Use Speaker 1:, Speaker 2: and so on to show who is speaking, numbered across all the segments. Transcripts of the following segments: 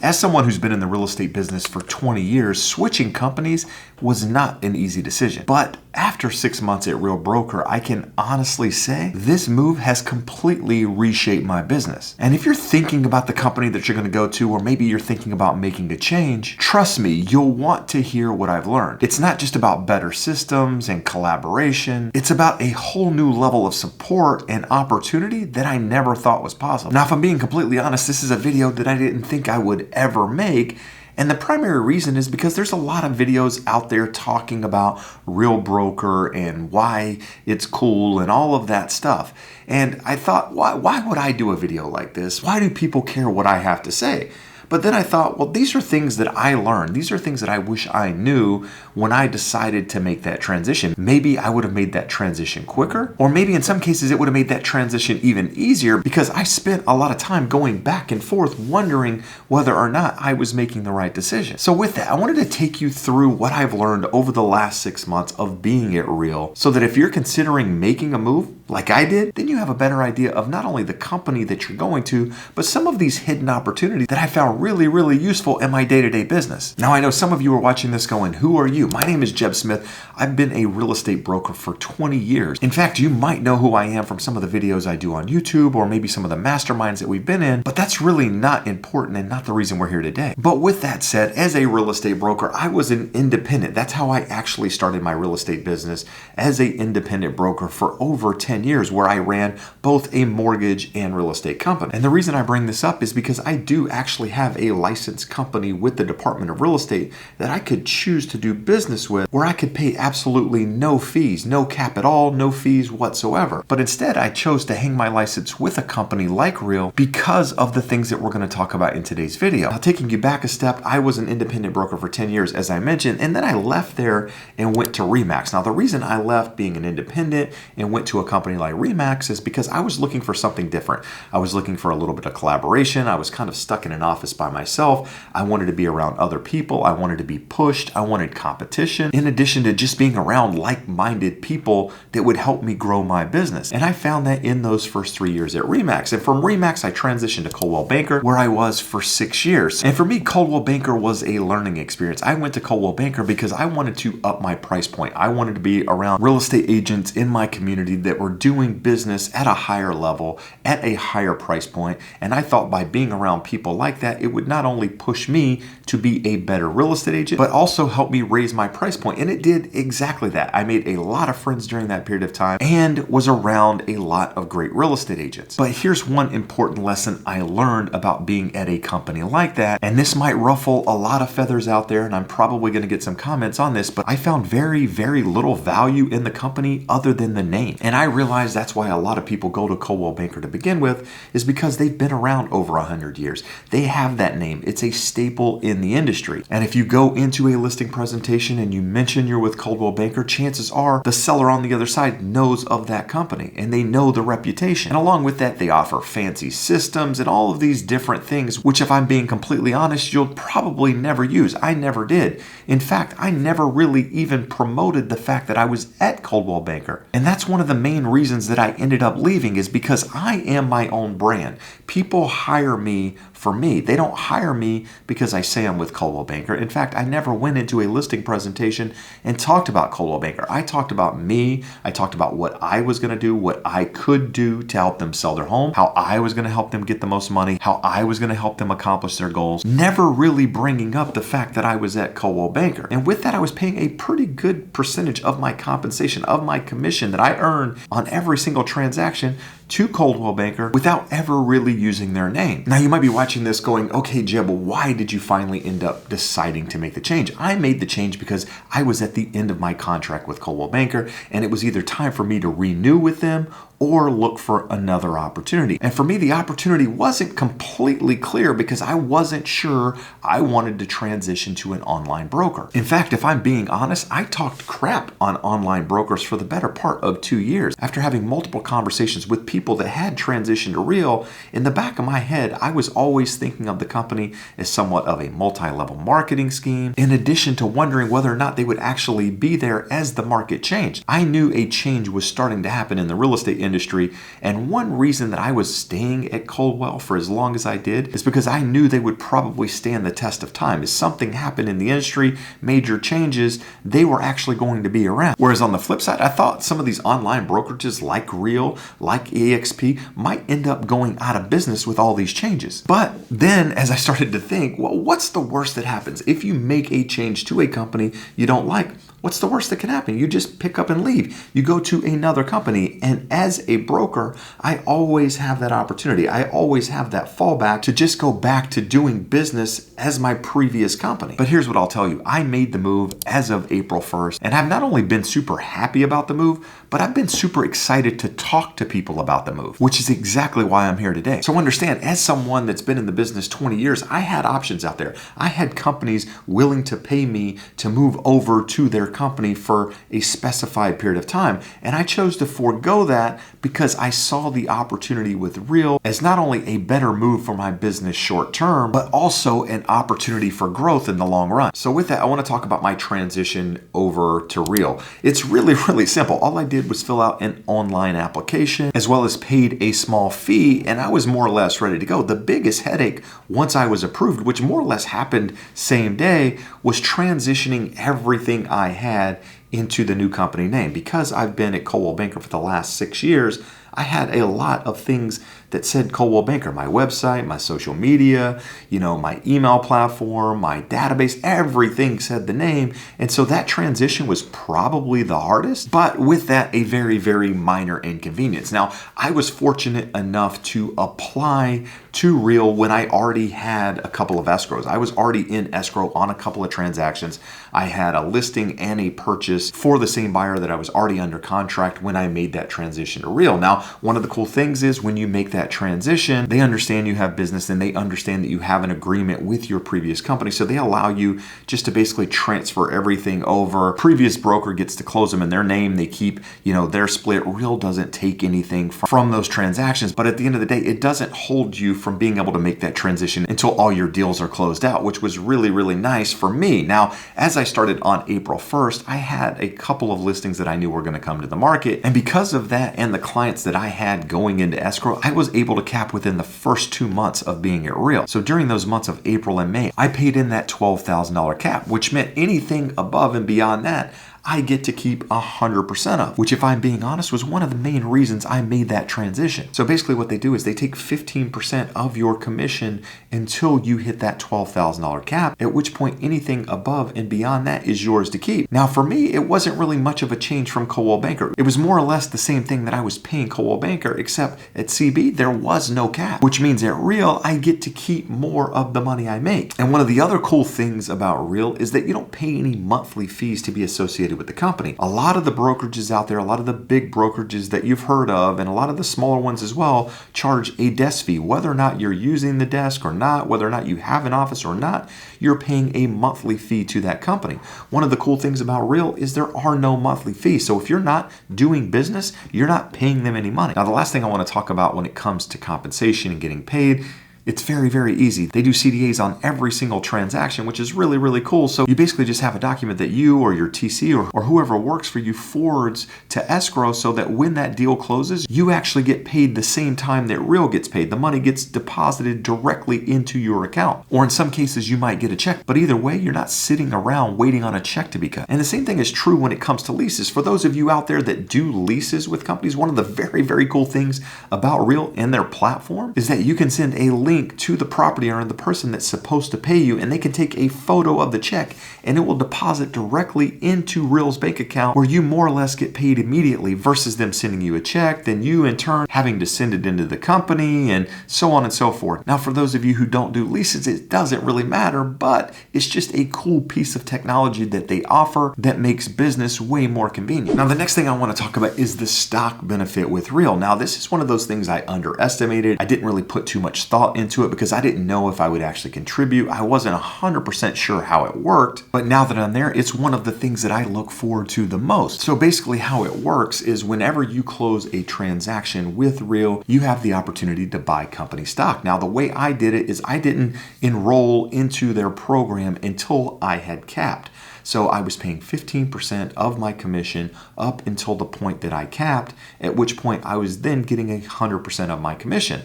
Speaker 1: As someone who's been in the real estate business for 20 years, switching companies was not an easy decision. But after 6 months at Real Broker, I can honestly say this move has completely reshaped my business. And if you're thinking about the company that you're going to go to, or maybe you're thinking about making a change, trust me, you'll want to hear what I've learned. It's not just about better systems and collaboration. It's about a whole new level of support and opportunity that I never thought was possible. Now, if I'm being completely honest, this is a video that I didn't think I would ever make. And the primary reason is because there's a lot of videos out there talking about Real Broker and why it's cool and all of that stuff. And I thought, why would I do a video like this? Why do people care what I have to say? But then I thought, well, these are things that I learned. These are things that I wish I knew when I decided to make that transition. Maybe I would have made that transition quicker, or maybe in some cases it would have made that transition even easier because I spent a lot of time going back and forth wondering whether or not I was making the right decision. So with that, I wanted to take you through what I've learned over the last 6 months of being at Real, so that if you're considering making a move like I did, then you have a better idea of not only the company that you're going to, but some of these hidden opportunities that I found really, really useful in my day-to-day business. Now, I know some of you are watching this going, who are you? My name is Jeb Smith. I've been a real estate broker for 20 years. In fact, you might know who I am from some of the videos I do on YouTube, or maybe some of the masterminds that we've been in, but that's really not important and not the reason we're here today. But with that said, as a real estate broker, I was an independent. That's how I actually started my real estate business, as an independent broker for over 10 years, where I ran both a mortgage and real estate company. And the reason I bring this up is because I do actually have a licensed company with the Department of Real Estate that I could choose to do business with, where I could pay absolutely no fees, no cap at all, no fees whatsoever. But instead, I chose to hang my license with a company like Real because of the things that we're going to talk about in today's video. Now, taking you back a step, I was an independent broker for 10 years, as I mentioned, and then I left there and went to RE/MAX. Now, the reason I left being an independent and went to a company like RE/MAX is because I was looking for something different. I was looking for a little bit of collaboration. I was kind of stuck in an office by myself. I wanted to be around other people. I wanted to be pushed. I wanted competition, in addition to just being around like-minded people that would help me grow my business. And I found that in those first 3 years at RE/MAX. And from RE/MAX, I transitioned to Coldwell Banker, where I was for 6 years. And for me, Coldwell Banker was a learning experience. I went to Coldwell Banker because I wanted to up my price point. I wanted to be around real estate agents in my community that were doing business at a higher level, at a higher price point. And I thought by being around people like that, it would not only push me to be a better real estate agent, but also help me raise my price point. And it did exactly that. I made a lot of friends during that period of time and was around a lot of great real estate agents. But here's one important lesson I learned about being at a company like that. And this might ruffle a lot of feathers out there, and I'm probably going to get some comments on this, but I found very, very little value in the company other than the name. And I realized that's why a lot of people go to Coldwell Banker to begin with, is because they've been around over 100 years. They have that name. It's a staple in the industry. And if you go into a listing presentation and you mention you're with Coldwell Banker, chances are the seller on the other side knows of that company and they know the reputation. And along with that, they offer fancy systems and all of these different things, which, if I'm being completely honest, you'll probably never use. I never did. In fact, I never really even promoted the fact that I was at Coldwell Banker. And that's one of the main reasons that I ended up leaving, is because I am my own brand. People hire me for me. They don't hire me because I say I'm with Coldwell Banker. In fact, I never went into a listing presentation and talked about Coldwell Banker. I talked about me. I talked about what I was going to do, what I could do to help them sell their home, how I was going to help them get the most money, how I was going to help them accomplish their goals, never really bringing up the fact that I was at Coldwell Banker. And with that, I was paying a pretty good percentage of my compensation, of my commission that I earned on every single transaction, to Coldwell Banker without ever really using their name. Now, you might be watching this going, okay, Jeb, why did you finally end up deciding to make the change? I made the change because I was at the end of my contract with Coldwell Banker, and it was either time for me to renew with them or look for another opportunity. And for me, the opportunity wasn't completely clear because I wasn't sure I wanted to transition to an online broker. In fact, if I'm being honest, I talked crap on online brokers for the better part of 2 years. After having multiple conversations with people that had transitioned to Real, in the back of my head, I was always thinking of the company as somewhat of a multi-level marketing scheme, in addition to wondering whether or not they would actually be there as the market changed. I knew a change was starting to happen in the real estate industry. And one reason that I was staying at Coldwell for as long as I did is because I knew they would probably stand the test of time. If something happened in the industry, major changes, they were actually going to be around. Whereas on the flip side, I thought some of these online brokerages like Real, like EXP, might end up going out of business with all these changes. But then as I started to think, well, what's the worst that happens? If you make a change to a company you don't like, what's the worst that can happen? You just pick up and leave. You go to another company. And as a broker, I always have that opportunity. I always have that fallback to just go back to doing business as my previous company. But here's what I'll tell you. I made the move as of April 1st, and I've not only been super happy about the move, but I've been super excited to talk to people about the move, which is exactly why I'm here today. So understand, as someone that's been in the business 20 years, I had options out there. I had companies willing to pay me to move over to their company for a specified period of time. And I chose to forego that because I saw the opportunity with Real as not only a better move for my business short term, but also an opportunity for growth in the long run. So with that, I want to talk about my transition over to Real. It's really simple. All I did was fill out an online application as well as paid a small fee, and I was more or less ready to go. The biggest headache once I was approved, which more or less happened same day, was transitioning everything I had into the new company name. Because I've been at Coldwell Banker for the last 6 years, I had a lot of things that said Coldwell Banker, my website, my social media, my email platform, my database, everything said the name. And so that transition was probably the hardest, but with that, a very minor inconvenience. Now, I was fortunate enough to apply to Real when I already had a couple of escrows. I was already in escrow on a couple of transactions. I had a listing and a purchase for the same buyer that I was already under contract when I made that transition to Real. Now, one of the cool things is when you make that transition, they understand you have business and they understand that you have an agreement with your previous company. So they allow you just to basically transfer everything over. Previous broker gets to close them in their name. They keep, their split. Real doesn't take anything from those transactions. But at the end of the day, it doesn't hold you from being able to make that transition until all your deals are closed out, which was really nice for me. Now, as I started on April 1st, I had a couple of listings that I knew were going to come to the market. And because of that and the clients that I had going into escrow, I was able to cap within the first 2 months of being at Real. So during those months of April and May, I paid in that $12,000 cap, which meant anything above and beyond that, I get to keep 100% of, which if I'm being honest was one of the main reasons I made that transition. So basically what they do is they take 15% of your commission until you hit that $12,000 cap, at which point anything above and beyond that is yours to keep. Now for me, it wasn't really much of a change from Coldwell Banker. It was more or less the same thing that I was paying Coldwell Banker, except at CB, there was no cap, which means at Real, I get to keep more of the money I make. And one of the other cool things about Real is that you don't pay any monthly fees to be associated with the company. A lot of the brokerages out there, a lot of the big brokerages that you've heard of, and a lot of the smaller ones as well, charge a desk fee. Whether or not you're using the desk or not, whether or not you have an office or not, you're paying a monthly fee to that company. One of the cool things about Real is there are no monthly fees. So if you're not doing business, you're not paying them any money. Now, the last thing I want to talk about when it comes to compensation and getting paid, it's very easy. They do CDAs on every single transaction, which is really cool. So you basically just have a document that you or your TC or whoever works for you forwards to escrow so that when that deal closes, you actually get paid the same time that Real gets paid. The money gets deposited directly into your account. Or in some cases, you might get a check. But either way, you're not sitting around waiting on a check to be cut. And the same thing is true when it comes to leases. For those of you out there that do leases with companies, one of the very cool things about Real and their platform is that you can send a link to the property owner, the person that's supposed to pay you, and they can take a photo of the check and it will deposit directly into Real's bank account where you more or less get paid immediately versus them sending you a check, then you in turn having to send it into the company and so on and so forth. Now, for those of you who don't do leases, it doesn't really matter, but it's just a cool piece of technology that they offer that makes business way more convenient. Now, the next thing I want to talk about is the stock benefit with Real. Now, this is one of those things I underestimated. I didn't really put too much thought into it because I didn't know if I would actually contribute. I wasn't 100% sure how it worked, but now that I'm there, it's one of the things that I look forward to the most. So basically how it works is whenever you close a transaction with Real, you have the opportunity to buy company stock. Now, the way I did it is I didn't enroll into their program until I had capped. So I was paying 15% of my commission up until the point that I capped, at which point I was then getting 100% of my commission.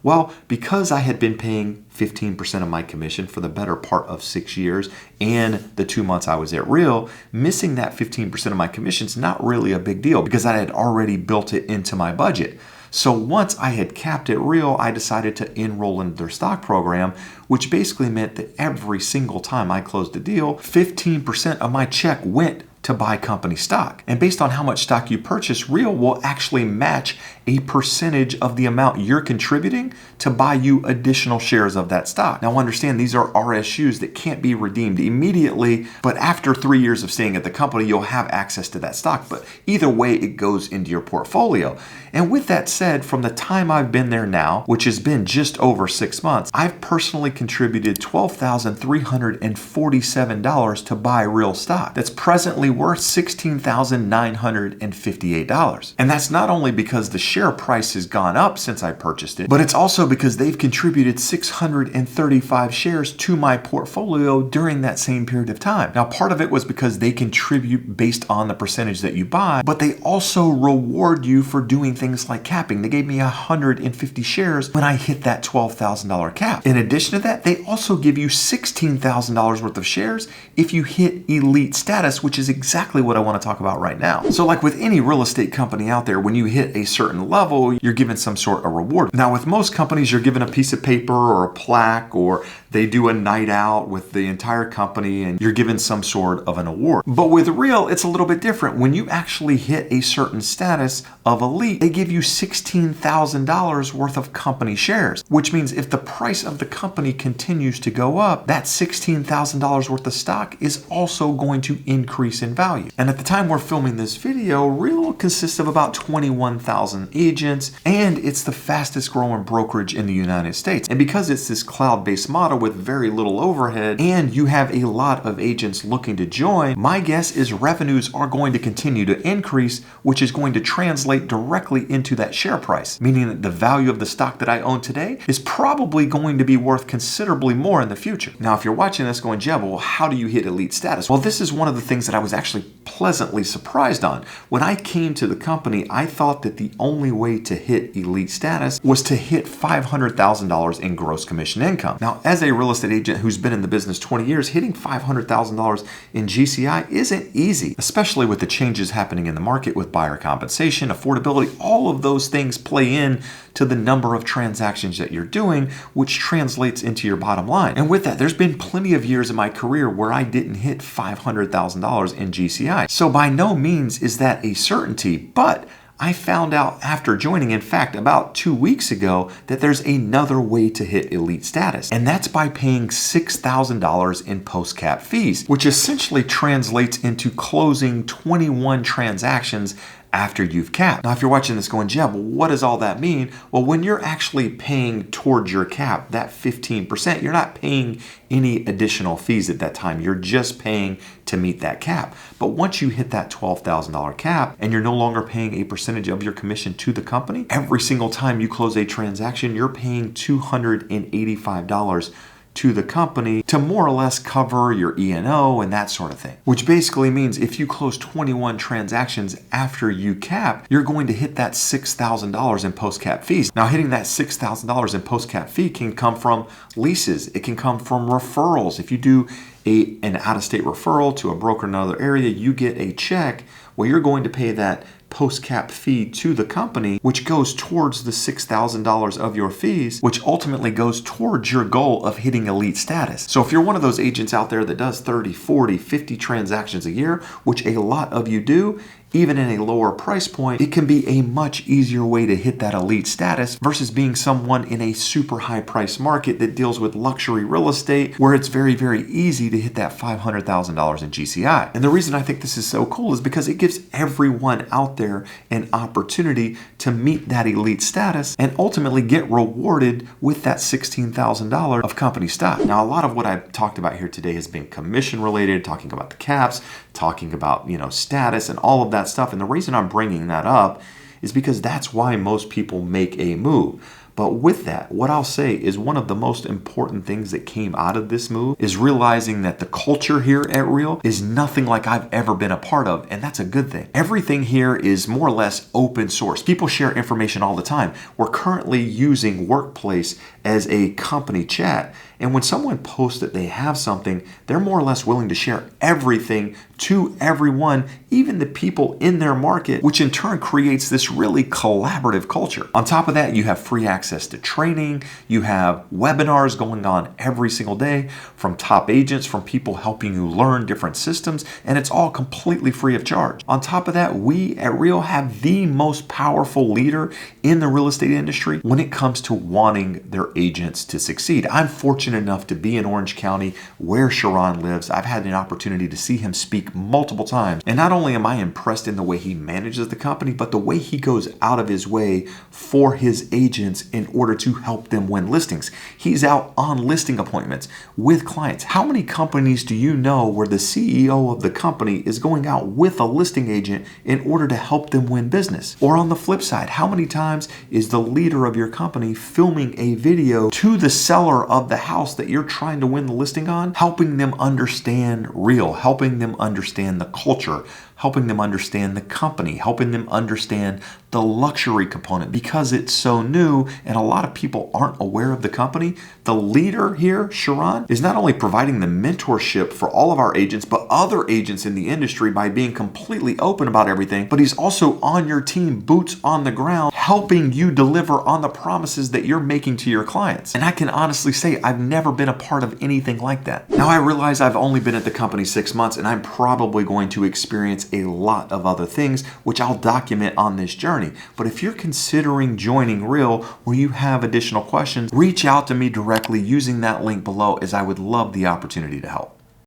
Speaker 1: Well, because I had been paying 15% of my commission for the better part of 6 years and the 2 months I was at Real, missing that 15% of my commission is not really a big deal because I had already built it into my budget. So once I had capped at Real, I decided to enroll in their stock program, which basically meant that every single time I closed a deal, 15% of my check went to buy company stock. And based on how much stock you purchase, Real will actually match a percentage of the amount you're contributing to buy you additional shares of that stock. Now understand, these are RSUs that can't be redeemed immediately, but after 3 years of staying at the company, you'll have access to that stock. But either way, it goes into your portfolio. And with that said, from the time I've been there now, which has been just over 6 months, I've personally contributed $12,347 to buy Real stock. That's presently worth $16,958. And that's not only because the share price has gone up since I purchased it, but it's also because they've contributed 635 shares to my portfolio during that same period of time. Now, part of it was because they contribute based on the percentage that you buy, but they also reward you for doing things like capping. They gave me 150 shares when I hit that $12,000 cap. In addition to that, they also give you $16,000 worth of shares if you hit elite status, which is exactly what I want to talk about right now. So like with any real estate company out there, when you hit a certain level, you're given some sort of reward. Now with most companies, you're given a piece of paper or a plaque, or they do a night out with the entire company and you're given some sort of an award. But with Real, it's a little bit different. When you actually hit a certain status of elite, they give you $16,000 worth of company shares, which means if the price of the company continues to go up, that $16,000 worth of stock is also going to increase in value. And at the time we're filming this video, Real consists of about 21,000 agents, and it's the fastest growing brokerage in the United States. And because it's this cloud-based model with very little overhead, and you have a lot of agents looking to join, my guess is revenues are going to continue to increase, which is going to translate directly into that share price, meaning that the value of the stock that I own today is probably going to be worth considerably more in the future. Now, if you're watching this going, Jeb, well, how do you hit elite status? Well, this is one of the things that I was actually pleasantly surprised on. When I came to the company, I thought that the only way to hit elite status was to hit $500,000 in gross commission income. Now, as a real estate agent who's been in the business 20 years, hitting $500,000 in GCI isn't easy, especially with the changes happening in the market with buyer compensation, affordability. All of those things play in to the number of transactions that you're doing, which translates into your bottom line. And with that, there's been plenty of years in my career where I didn't hit $500,000 in GCI. So by no means is that a certainty, but I found out after joining, in fact, about 2 weeks ago, that there's another way to hit elite status. And that's by paying $6,000 in post-cap fees, which essentially translates into closing 21 transactions after you've capped. Now, if you're watching this going, Jeb, what does all that mean? Well, when you're actually paying towards your cap, that 15%, you're not paying any additional fees at that time. You're just paying to meet that cap. But once you hit that $12,000 cap and you're no longer paying a percentage of your commission to the company, every single time you close a transaction, you're paying $285 to the company to more or less cover your E&O and that sort of thing. Which basically means if you close 21 transactions after you cap, you're going to hit that $6,000 in post-cap fees. Now, hitting that $6,000 in post-cap fee can come from leases. It can come from referrals. If you do an out-of-state referral to a broker in another area, you get a check. Well, you're going to pay that post-cap fee to the company, which goes towards the $6,000 of your fees, which ultimately goes towards your goal of hitting elite status. So if you're one of those agents out there that does 30, 40, 50 transactions a year, which a lot of you do, even in a lower price point, it can be a much easier way to hit that elite status versus being someone in a super high price market that deals with luxury real estate where it's very, very easy to hit that $500,000 in GCI. And the reason I think this is so cool is because it gives everyone out there an opportunity to meet that elite status and ultimately get rewarded with that $16,000 of company stock. Now, a lot of what I've talked about here today has been commission related, talking about the caps, talking about, status and all of that stuff. And the reason I'm bringing that up is because that's why most people make a move. But with that, what I'll say is one of the most important things that came out of this move is realizing that the culture here at Real is nothing like I've ever been a part of, and that's a good thing. Everything here is more or less open source. People share information all the time. We're currently using Workplace as a company chat, and when someone posts that they have something, they're more or less willing to share everything to everyone, even the people in their market, which in turn creates this really collaborative culture. On top of that, you have free access to training. You have webinars going on every single day from top agents, from people helping you learn different systems, and it's all completely free of charge. On top of that, we at Real have the most powerful leader in the real estate industry when it comes to wanting their agents to succeed. I'm fortunate enough to be in Orange County where Sharon lives. I've had an opportunity to see him speak multiple times. And not only am I impressed in the way he manages the company, but the way he goes out of his way for his agents in order to help them win listings. He's out on listing appointments with clients. How many companies do you know where the CEO of the company is going out with a listing agent in order to help them win business? Or on the flip side, how many times is the leader of your company filming a video to the seller of the house that you're trying to win the listing on, helping them understand Real, helping them understand the culture, helping them understand the company, helping them understand the luxury component because it's so new and a lot of people aren't aware of the company. The leader here, Sharon, is not only providing the mentorship for all of our agents, but other agents in the industry by being completely open about everything, but he's also on your team, boots on the ground, helping you deliver on the promises that you're making to your clients. And I can honestly say I've never been a part of anything like that. Now I realize I've only been at the company 6 months and I'm probably going to experience a lot of other things, which I'll document on this journey. But if you're considering joining Real or you have additional questions, reach out to me directly using that link below, as I would love the opportunity to help.